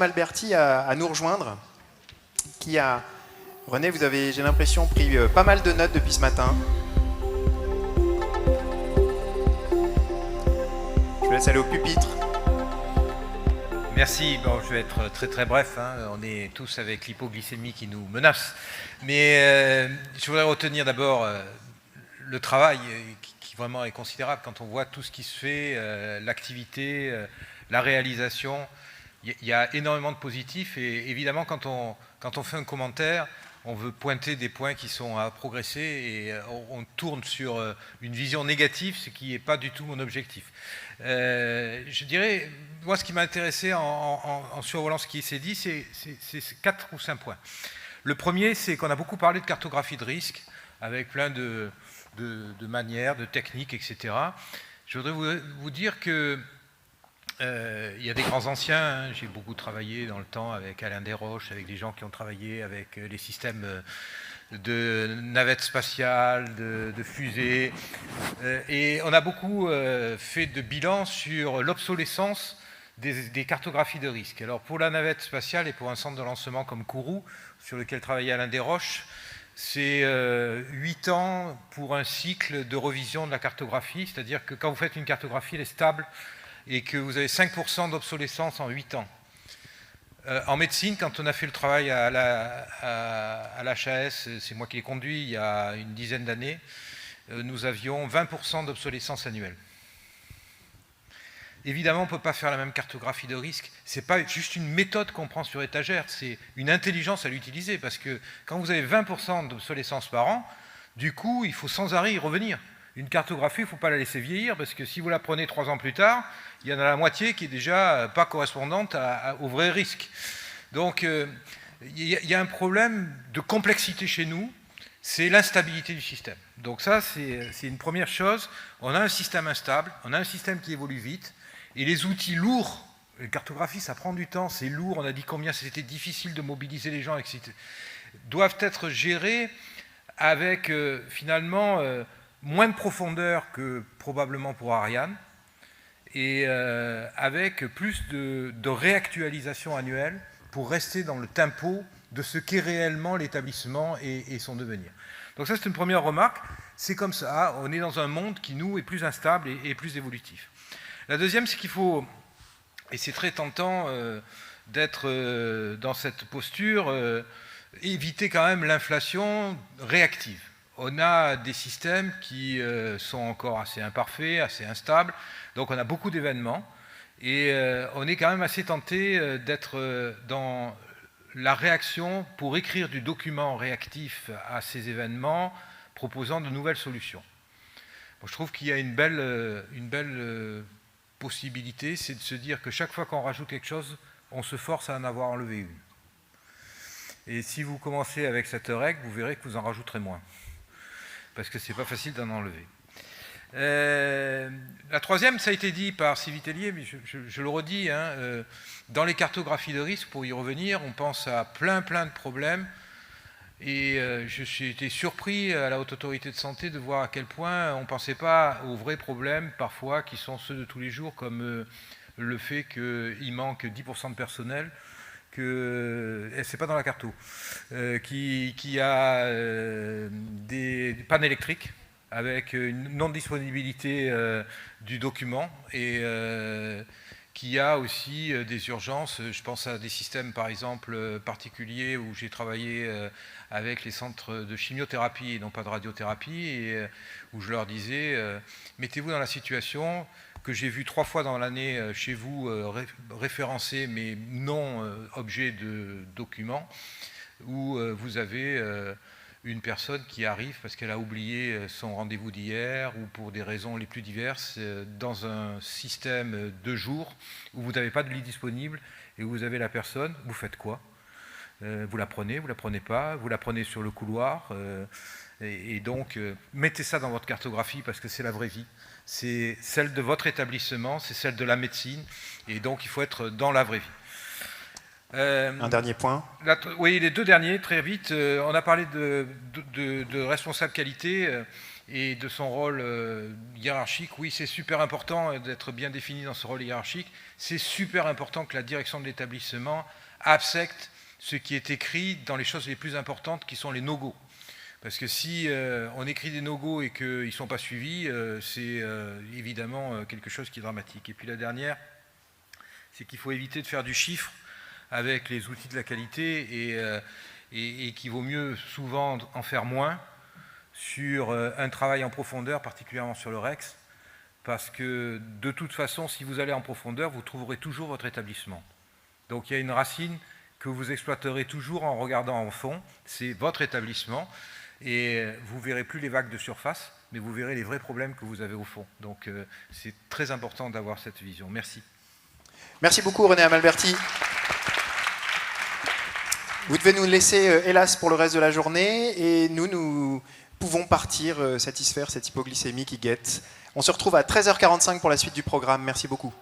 Madame Alberti à nous rejoindre. René, vous avez, j'ai l'impression, pris pas mal de notes depuis ce matin. Je vous laisse aller au pupitre. Merci. Bon, je vais être très très bref. On est tous avec l'hypoglycémie qui nous menace. Mais je voudrais retenir d'abord le travail qui vraiment est considérable quand on voit tout ce qui se fait, l'activité, la réalisation. Il y a énormément de positifs et évidemment quand on fait un commentaire, on veut pointer des points qui sont à progresser et on tourne sur une vision négative, ce qui n'est pas du tout mon objectif. Je dirais, moi ce qui m'a intéressé en survolant ce qui s'est dit, c'est 4 ou 5 points. Le premier, c'est qu'on a beaucoup parlé de cartographie de risque, avec plein de manières, de techniques, etc. Je voudrais vous dire que il y a des grands anciens, j'ai beaucoup travaillé dans le temps avec Alain Desroches, avec des gens qui ont travaillé avec les systèmes de navettes spatiales, de fusées, et on a beaucoup fait de bilan sur l'obsolescence des cartographies de risque. Alors pour la navette spatiale et pour un centre de lancement comme Kourou, sur lequel travaillait Alain Desroches, c'est 8 ans pour un cycle de revision de la cartographie, c'est-à-dire que quand vous faites une cartographie, elle est stable, et que vous avez 5% d'obsolescence en 8 ans. En médecine, quand on a fait le travail à l'HAS, c'est moi qui l'ai conduit il y a une dizaine d'années, nous avions 20% d'obsolescence annuelle. Évidemment, on ne peut pas faire la même cartographie de risque. Ce n'est pas juste une méthode qu'on prend sur étagère, c'est une intelligence à l'utiliser, parce que quand vous avez 20% d'obsolescence par an, du coup, il faut sans arrêt y revenir. Une cartographie, il ne faut pas la laisser vieillir, parce que si vous la prenez 3 ans plus tard, il y en a la moitié qui est déjà pas correspondante au vrai risque. Donc, il y a un problème de complexité chez nous, c'est l'instabilité du système. Donc ça, c'est une première chose. On a un système instable, on a un système qui évolue vite, et les outils lourds, la cartographie, ça prend du temps, c'est lourd, on a dit combien c'était difficile de mobiliser les gens, etc., doivent être gérés avec, finalement, moins de profondeur que probablement pour Ariane, et avec plus de réactualisation annuelle pour rester dans le tempo de ce qu'est réellement l'établissement et son devenir. Donc ça, c'est une première remarque. C'est comme ça, on est dans un monde qui, nous, est plus instable et plus évolutif. La deuxième, c'est qu'il faut, et c'est très tentant d'être dans cette posture, éviter quand même l'inflation réactive. On a des systèmes qui sont encore assez imparfaits, assez instables, donc on a beaucoup d'événements, et on est quand même assez tenté d'être dans la réaction pour écrire du document réactif à ces événements, proposant de nouvelles solutions. Bon, je trouve qu'il y a une belle possibilité, c'est de se dire que chaque fois qu'on rajoute quelque chose, on se force à en avoir enlevé une. Et si vous commencez avec cette règle, vous verrez que vous en rajouterez moins. Parce que c'est pas facile d'en enlever. La troisième, ça a été dit par Sylvie Tellier, mais je le redis, dans les cartographies de risque, pour y revenir, on pense à plein de problèmes, et j'ai été surpris à la Haute Autorité de Santé de voir à quel point on ne pensait pas aux vrais problèmes, parfois, qui sont ceux de tous les jours, comme le fait qu'il manque 10% de personnel, c'est pas dans la carto, qui a des pannes électriques avec une non-disponibilité du document et qui a aussi des urgences. Je pense à des systèmes, par exemple, particuliers où j'ai travaillé avec les centres de chimiothérapie et non pas de radiothérapie, et où je leur disais, mettez-vous dans la situation que j'ai vu 3 fois dans l'année chez vous référencé, mais non objet de document, où vous avez une personne qui arrive parce qu'elle a oublié son rendez-vous d'hier ou pour des raisons les plus diverses dans un système de jour où vous n'avez pas de lit disponible et où vous avez la personne, vous faites quoi? Vous la prenez pas, vous la prenez sur le couloir, et donc mettez ça dans votre cartographie parce que c'est la vraie vie. C'est celle de votre établissement, c'est celle de la médecine, et donc il faut être dans la vraie vie. Un dernier point. Oui, les 2 derniers, très vite. On a parlé de responsable qualité, et de son rôle hiérarchique. Oui, c'est super important d'être bien défini dans ce rôle hiérarchique. C'est super important que la direction de l'établissement accepte ce qui est écrit dans les choses les plus importantes qui sont les no-go. Parce que si on écrit des no-go et qu'ils ne sont pas suivis, c'est évidemment quelque chose qui est dramatique. Et puis la dernière, c'est qu'il faut éviter de faire du chiffre avec les outils de la qualité et qu'il vaut mieux souvent en faire moins sur un travail en profondeur, particulièrement sur le REX, parce que de toute façon, si vous allez en profondeur, vous trouverez toujours votre établissement. Donc il y a une racine que vous exploiterez toujours en regardant en fond, c'est votre établissement, et vous ne verrez plus les vagues de surface, mais vous verrez les vrais problèmes que vous avez au fond. Donc c'est très important d'avoir cette vision. Merci. Merci beaucoup René Amalberti. Vous devez nous laisser, hélas, pour le reste de la journée, et nous pouvons partir satisfaire cette hypoglycémie qui guette. On se retrouve à 13h45 pour la suite du programme. Merci beaucoup.